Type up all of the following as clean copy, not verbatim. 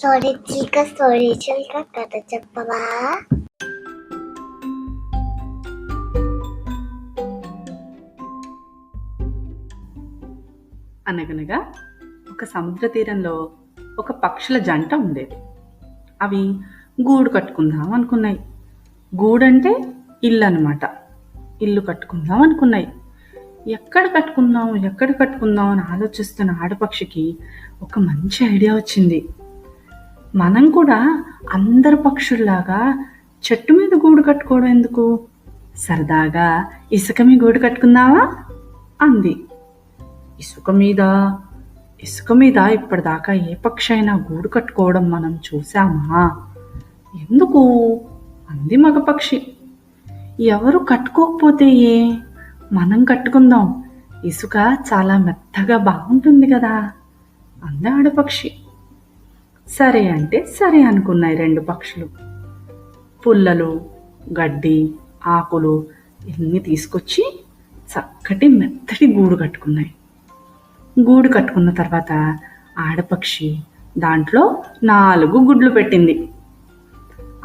Story చిలుక కథ చెప్పవా? అనగనగా ఒక సముద్ర తీరంలో ఒక పక్షుల జంట ఉండేది. అవి గూడు కట్టుకుందాం అనుకున్నాయి. గూడంటే ఇల్లు అన్నమాట. ఇల్లు కట్టుకుందాం అనుకున్నాయి. ఎక్కడ కట్టుకుందాం అని ఆలోచిస్తున్న ఆడపక్షికి ఒక మంచి ఐడియా వచ్చింది. మనం కూడా అందరు పక్షుల్లాగా చెట్టు మీద గూడు కట్టుకోవడం ఎందుకు, సరదాగా ఇసుక మీద గూడు కట్టుకుందామా అంది. ఇసుక మీద ఇప్పటిదాకా ఏ పక్షి అయినా గూడు కట్టుకోవడం మనం చూసామా? ఎందుకు అంది మగపక్షి. ఎవరు కట్టుకోకపోతే మనం కట్టుకుందాం, ఇసుక చాలా మెత్తగా బాగుంటుంది కదా అంది ఆడపక్షి. సరే అంటే సరే అనుకున్నాయి రెండు పక్షులు. పుల్లలు, గడ్డి, ఆకులు ఇన్ని తీసుకొచ్చి చక్కటి మెత్తటి గూడు కట్టుకున్నాయి. గూడు కట్టుకున్న తర్వాత ఆడపక్షి దాంట్లో 4 గుడ్లు పెట్టింది.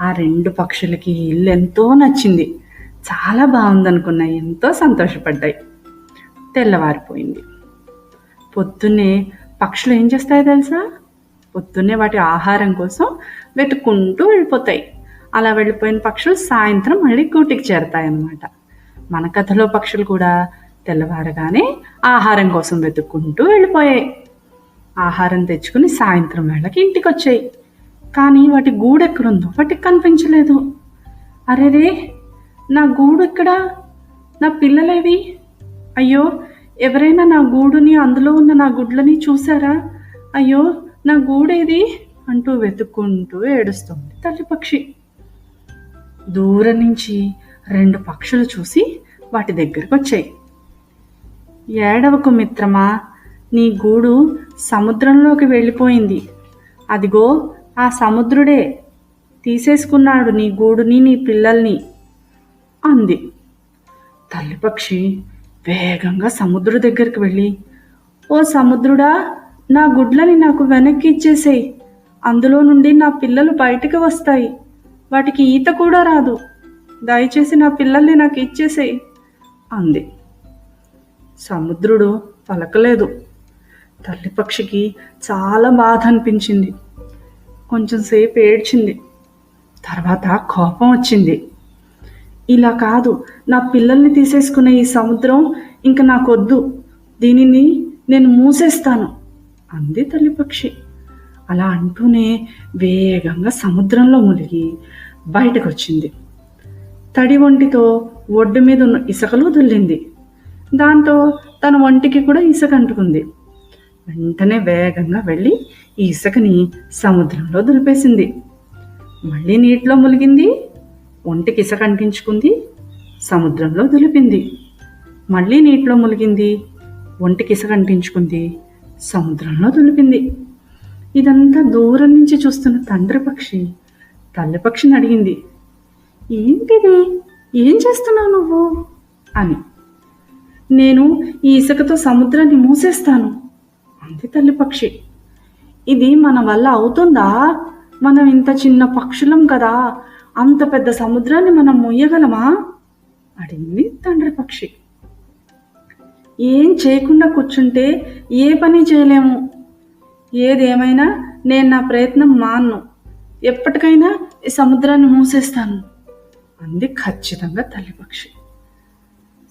ఆ రెండు పక్షులకి ఇల్లు ఎంతో నచ్చింది. చాలా బాగుందనుకున్నాయి. ఎంతో సంతోషపడ్డాయి. తెల్లవారిపోయింది. పొద్దున్నే పక్షులు ఏం చేస్తాయో తెలుసా? పొద్దున్నే వాటి ఆహారం కోసం వెతుక్కుంటూ వెళ్ళిపోతాయి. అలా వెళ్ళిపోయిన పక్షులు సాయంత్రం మళ్ళీ గూటికి చేరతాయి అన్నమాట. మన కథలో పక్షులు కూడా తెల్లవారగానే ఆహారం కోసం వెతుక్కుంటూ వెళ్ళిపోయాయి. ఆహారం తెచ్చుకుని సాయంత్రం వేళకి ఇంటికి వచ్చాయి. కానీ వాటి గూడు ఎక్కడుందో వాటికి కనిపించలేదు. అరేరే, నా గూడు ఎక్కడా? నా పిల్లలేవి? అయ్యో, ఎవరైనా నా గూడుని, అందులో ఉన్న నా గుడ్లని చూసారా? అయ్యో, నా గూడేది అంటూ వెతుక్కుంటూ ఏడుస్తుంది తల్లిపక్షి. దూరం నుంచి 2 పక్షులు చూసి వాటి దగ్గరకు వచ్చాయి. ఏడవకు మిత్రమా, నీ గూడు సముద్రంలోకి వెళ్ళిపోయింది. అదిగో ఆ సముద్రుడే తీసేసుకున్నాడు నీ గూడుని, నీ పిల్లల్ని అంది. తల్లిపక్షి వేగంగా సముద్రుడి దగ్గరికి వెళ్ళి, ఓ సముద్రుడా, నా గుడ్లని నాకు వెనక్కి ఇచ్చేసేయి. అందులో నుండి నా పిల్లలు బయటికి వస్తాయి. వాటికి ఈత కూడా రాదు. దయచేసి నా పిల్లల్ని నాకు ఇచ్చేసేయి అంది. సముద్రుడు పలకలేదు. తల్లిపక్షికి చాలా బాధ అనిపించింది. కొంచెం సేపు ఏడ్చింది. తర్వాత కోపం వచ్చింది. ఇలా కాదు, నా పిల్లల్ని తీసేసుకునే ఈ సముద్రం ఇంక నాకొద్దు. దీనిని నేను మూసేస్తాను అంది తల్లిపక్షి. అలా అంటూనే వేగంగా సముద్రంలో మునిగి బయటకు వచ్చింది. తడి ఒంటితో ఒడ్డు మీద ఉన్న ఇసుకలో దుల్లింది. దాంతో తన ఒంటికి కూడా ఇసుక అంటుకుంది. వెంటనే వేగంగా వెళ్ళి ఈ ఇసుకని సముద్రంలో దులిపేసింది. మళ్ళీ నీటిలో మునిగింది. ఒంటికి ఇసుక అంటించుకుంది. సముద్రంలో దులిపింది. మళ్ళీ నీటిలో మునిగింది. ఒంటికి ఇసుక అంటించుకుంది. సముద్రంలో దులిపింది. ఇదంతా దూరం నుంచి చూస్తున్న తండ్రి పక్షి తల్లిపక్షిని అడిగింది, ఏంటిది, ఏం చేస్తున్నావు నువ్వు అని. నేను ఈ ఇసుకతో సముద్రాన్ని మూసేస్తాను అంది తల్లిపక్షి. ఇది మన వల్ల అవుతుందా? మనం ఇంత చిన్న పక్షులం కదా, అంత పెద్ద సముద్రాన్ని మనం మొయ్యగలమా అడిగింది తండ్రి పక్షి. ఏం చేయకుండా కూర్చుంటే ఏ పని చేయలేము. ఏదేమైనా నేను నా ప్రయత్నం మాన్ను. ఎప్పటికైనా ఈ సముద్రాన్ని మూసేస్తాను అంది ఖచ్చితంగా తల్లిపక్షి.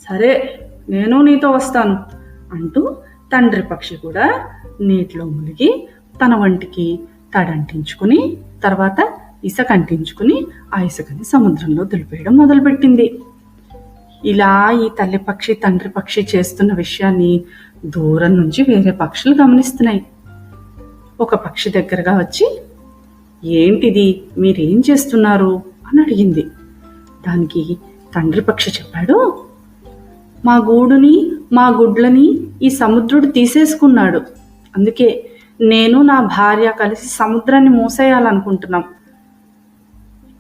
సరే, నేను నీతో వస్తాను అంటూ తండ్రి పక్షి కూడా నీటిలో మునిగి తన వంటికి తడంటించుకుని తర్వాత ఇసుక అంటించుకుని ఆ ఇసుకని సముద్రంలో దులిపేయడం మొదలుపెట్టింది. ఇలా ఈ తల్లిపక్షి తండ్రి పక్షి చేస్తున్న విషయాన్ని దూరం నుంచి వేరే పక్షులు గమనిస్తున్నాయి. ఒక పక్షి దగ్గరగా వచ్చి, ఏంటిది, మీరేం చేస్తున్నారు అని అడిగింది. దానికి తండ్రి పక్షి చెప్పాడు, మా గూడుని, మా గుడ్లని ఈ సముద్రుడు తీసేసుకున్నాడు. అందుకే నేను నా భార్య కలిసి సముద్రాన్ని మూసేయాలనుకుంటున్నాం.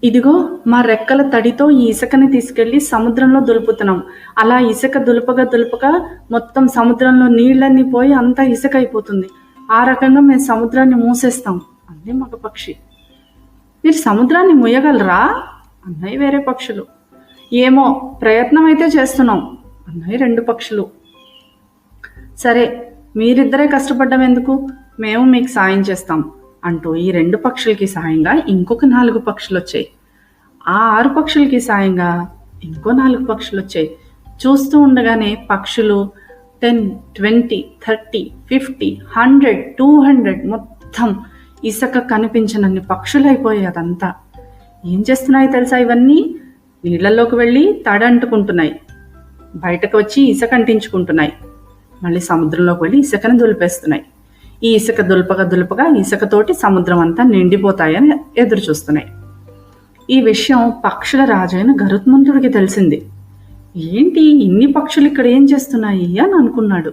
ఇదిగో మా రెక్కల తడితో ఈ ఇసుకని తీసుకెళ్లి సముద్రంలో దులుపుతున్నాం. అలా ఇసుక దులపగా మొత్తం సముద్రంలో నీళ్ళన్నీ పోయి అంతా ఇసుక అయిపోతుంది. ఆ రకంగా మేము సముద్రాన్ని మూసేస్తాం అంది మగ పక్షి. మీరు సముద్రాన్ని ముయ్యగలరా అన్నాయి వేరే పక్షులు. ఏమో, ప్రయత్నం అయితే చేస్తున్నాం అన్నాయి 2 పక్షులు. సరే, మీరిద్దరే కష్టపడ్డం ఎందుకు, మేము మీకు సాయం చేస్తాం అంటూ ఈ 2 పక్షులకి సాయంగా ఇంకొక 4 పక్షులు వచ్చాయి. ఆ 6 పక్షులకి సాయంగా ఇంకో 4 పక్షులు వచ్చాయి. చూస్తూ ఉండగానే పక్షులు 10, 20, 30, 50, 100, 200 మొత్తం ఇసుక కనిపించనన్ని పక్షులు అయిపోయాయి. అదంతా ఏం చేస్తున్నాయి తెలుసా? ఇవన్నీ నీళ్లలోకి వెళ్ళి తడంటుకుంటున్నాయి, బయటకు వచ్చి ఇసుక అంటించుకుంటున్నాయి, మళ్ళీ సముద్రంలోకి వెళ్ళి ఇసుకను దులిపేస్తున్నాయి. ఈ ఇసుక దులపగా ఇసుకతోటి సముద్రం అంతా నిండిపోతాయని ఎదురు చూస్తున్నాయి. ఈ విషయం పక్షుల రాజైన గరుత్మంతుడికి తెలిసింది. ఏంటి, ఇన్ని పక్షులు ఇక్కడ ఏం చేస్తున్నాయి అని అనుకున్నాడు.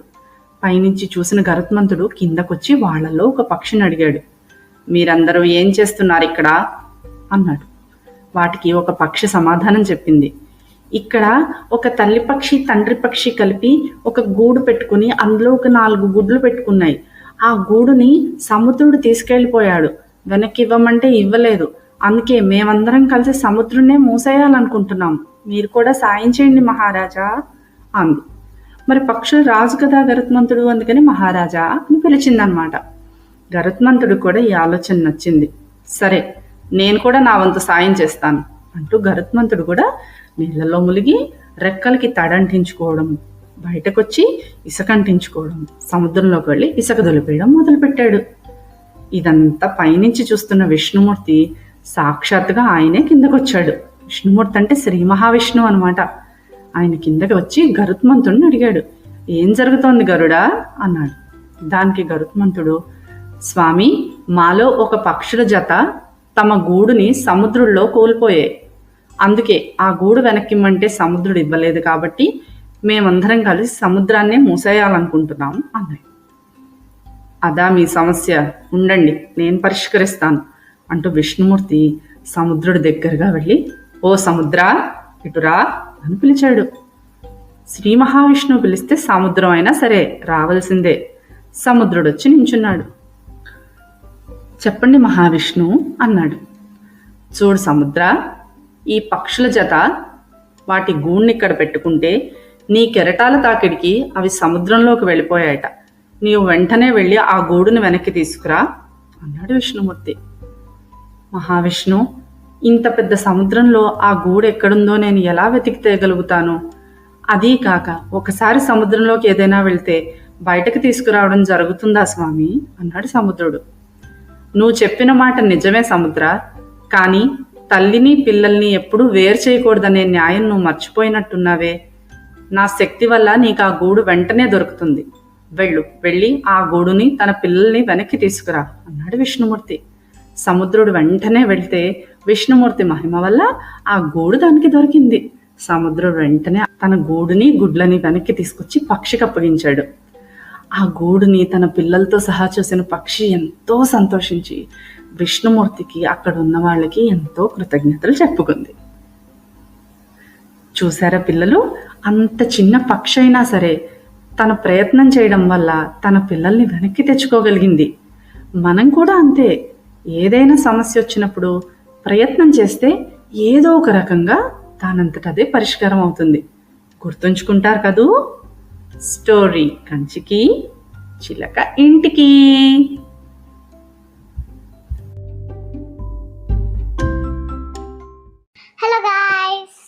పైనుంచి చూసిన గరుత్మంతుడు కిందకొచ్చి వాళ్లలో ఒక పక్షిని అడిగాడు. మీరందరూ ఏం చేస్తున్నారు ఇక్కడ అన్నాడు. వాటికి ఒక పక్షి సమాధానం చెప్పింది. ఇక్కడ ఒక తల్లి పక్షి తండ్రి పక్షి కలిపి ఒక గూడు పెట్టుకుని అందులో ఒక 4 గుడ్లు పెట్టుకున్నాయి. ఆ గూడుని సముద్రుడు తీసుకెళ్లిపోయాడు. వెనక్కి ఇవ్వమంటే ఇవ్వలేదు. అందుకే మేమందరం కలిసి సముద్రున్నే మూసేయాలనుకుంటున్నాం. మీరు కూడా సాయం చేయండి మహారాజా అంది. మరి పక్షులు రాజు కదా గరుత్మంతుడు, అందుకని మహారాజా అని పిలిచిందనమాట. గరుత్మంతుడు కూడా ఈ ఆలోచన నచ్చింది. సరే, నేను కూడా నా వంతు సాయం చేస్తాను అంటూ గరుత్మంతుడు కూడా నీళ్లలో మునిగి రెక్కలకి తడంటించుకోవడం, బయటకొచ్చి ఇసుక అంటించుకోవడం, సముద్రంలోకి వెళ్ళి ఇసుక దులిపేయడం మొదలుపెట్టాడు. ఇదంతా పైనుంచి చూస్తున్న విష్ణుమూర్తి సాక్షాత్తుగా ఆయనే కిందకొచ్చాడు. విష్ణుమూర్తి అంటే శ్రీ మహావిష్ణువు అనమాట. ఆయన కిందకి వచ్చి గరుత్మంతుడిని అడిగాడు. ఏం జరుగుతోంది గరుడా అన్నాడు. దానికి గరుత్మంతుడు, స్వామి, మాలో ఒక పక్షుల జత తమ గూడుని సముద్రంలో కోల్పోయాయి. అందుకే ఆ గూడు వెనక్కిమ్మంటే సముద్రుడు ఇవ్వలేదు కాబట్టి మేమందరం కలిసి సముద్రాన్నే మూసేయాలనుకుంటున్నాం అన్నాయి. అదా మీ సమస్య, ఉండండి నేను పరిష్కరిస్తాను అంటూ విష్ణుమూర్తి సముద్రుడి దగ్గరగా వెళ్ళి, ఓ సముద్రా ఇటురా అని పిలిచాడు. శ్రీ మహావిష్ణువు పిలిస్తే సముద్రం అయినా సరే రావాల్సిందే. సముద్రుడు వచ్చి నించున్నాడు. చెప్పండి మహావిష్ణు అన్నాడు. చూడు సముద్ర, ఈ పక్షుల జత వాటి గూడిని ఇక్కడ పెట్టుకుంటే నీ కెరటాల తాకిడికి అవి సముద్రంలోకి వెళ్ళిపోయాయట. నీవు వెంటనే వెళ్ళి ఆ గూడుని వెనక్కి తీసుకురా అన్నాడు విష్ణుమూర్తి. మహావిష్ణు, ఇంత పెద్ద సముద్రంలో ఆ గూడు ఎక్కడుందో నేను ఎలా వెతికి తేగలుగుతాను? అదీ కాక ఒకసారి సముద్రంలోకి ఏదైనా వెళ్తే బయటకు తీసుకురావడం జరుగుతుందా స్వామి అన్నాడు సముద్రుడు. నువ్వు చెప్పిన మాట నిజమే సముద్ర, కానీ తల్లిని పిల్లల్ని ఎప్పుడూ వేరు చేయకూడదనే న్యాయం నువ్వు మర్చిపోయినట్టున్నావే. నా శక్తి వల్ల నీకు ఆ గూడు వెంటనే దొరుకుతుంది. వెళ్ళి ఆ గూడుని తన పిల్లల్ని వెనక్కి తీసుకురా అన్నాడు విష్ణుమూర్తి. సముద్రుడు వెంటనే వెళ్తే విష్ణుమూర్తి మహిమ వల్ల ఆ గూడు దానికి దొరికింది. సముద్రుడు వెంటనే తన గూడుని గుడ్లని వెనక్కి తీసుకొచ్చి పక్షికి అప్పగించాడు. ఆ గూడుని తన పిల్లలతో సహా చూసిన పక్షి ఎంతో సంతోషించి విష్ణుమూర్తికి అక్కడ ఉన్న వాళ్ళకి ఎంతో కృతజ్ఞతలు చెప్పుకుంది. చూసారా పిల్లలు, అంత చిన్న పక్షి అయినా సరే తన ప్రయత్నం చేయడం వల్ల తన పిల్లల్ని వెనక్కి తెచ్చుకోగలిగింది. మనం కూడా అంతే, ఏదైనా సమస్య వచ్చినప్పుడు ప్రయత్నం చేస్తే ఏదో ఒక రకంగా దానంతటదే పరిష్కారం అవుతుంది. గుర్తుంచుకుంటారు కదూ? స్టోరీ కంచికి, చిలక ఇంటికి. హలో గాయ్స్,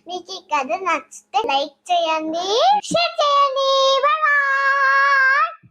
మీకు ఈ కథ నచ్చితే లైక్ చేయండి, షేర్